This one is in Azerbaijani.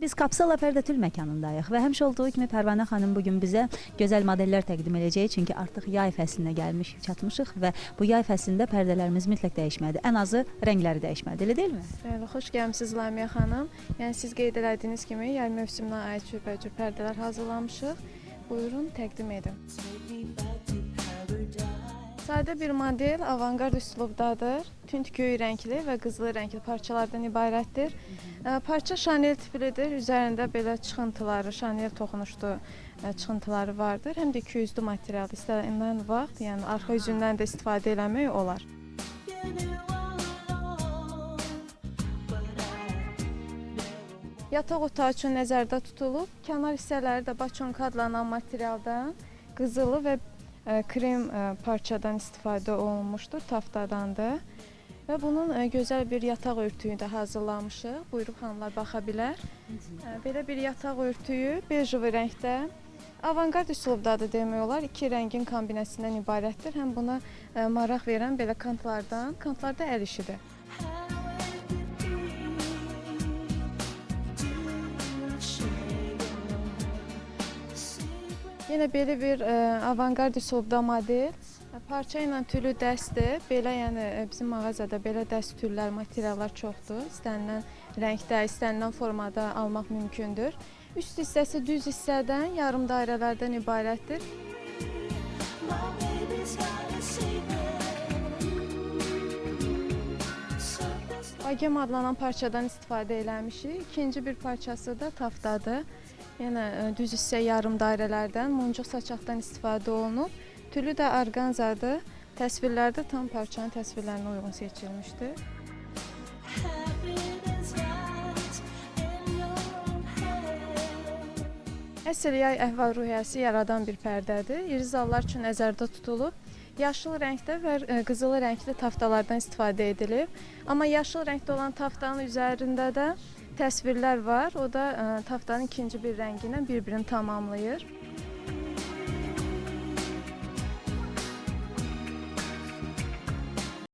Biz Kapsala Pərdətül məkanındayıq və həmişə olduğu kimi Pərvanə xanım bugün bizə gözəl modellər təqdim edəcək. Çünki artıq yay fəslinə çatmışıq və bu yay fəslində pərdələrimiz mütləq dəyişməlidir. Ən azı rəngləri dəyişməlidir, elə deyilmi? Bəli, xoş gəlmisiniz Lamiyə xanım. Yəni siz qeyd elədiyiniz kimi yay mövsümünə aid cürbəcür pərdələr hazırlamışıq. Buyurun, təqdim edin. Sadə bir model, avanqard üslubdadır. Tünd göy rəngli və qızılı rəngli parçalardan ibarətdir. Parça şanel tiplidir. Üzərində belə çıxıntıları, şanel toxunuşlu çıxıntıları vardır. Həm də 200'lü material istənilən vaxt, yəni arxa üzündən də istifadə eləmək olar. Yataq otağı üçün nəzərdə tutulub. Kənar hissələri də baçonka adlanan materialdan, qızılı və krem parçadan istifadə olunmuşdur, taftadandır. Və bunun gözəl bir yataq örtüyü də hazırlamışıq. Buyurub xanımlar baxa bilər. Belə bir yataq örtüyü bejov rəngdə, avanqard üslubdadır demək olar. İki rəngin kombinəsindən ibarətdir. Həm buna maraq verən belə kantlardan, kantlarda əl işidir. Yenə belə bir avanqard üslubda model. Parça ilə tülü dəstdir. Belə yəni bizim mağazada belə dəst tüllər, materiallar çoxdur. İstənilən rəngdə, istənilən formada almaq mümkündür. Üst hissəsi düz hissədən, yarım dairələrdən ibarətdir. Bagem adlanan parçadan istifadə eləmişik. İkinci bir parçası da taftadır. Yenə düz hissə yarım dairələrdən, muncuq saçaqdan istifadə olunub. Tülü də orqanzadır. Təsvirlərdə tam parçanın təsvirlərinə uyğun seçilmişdir. Əsl yay əhval-ruhiyyəsi yaradan bir pərdədir. İri zallar üçün nəzərdə tutulub. Yaşıl rəngdə və qızılı rəngli taftalardan istifadə edilib. Amma yaşıl rəngdə olan taftanın üzərində də təsvirlər var. O da taftanın ikinci bir rəngi ilə bir-birini tamamlayır.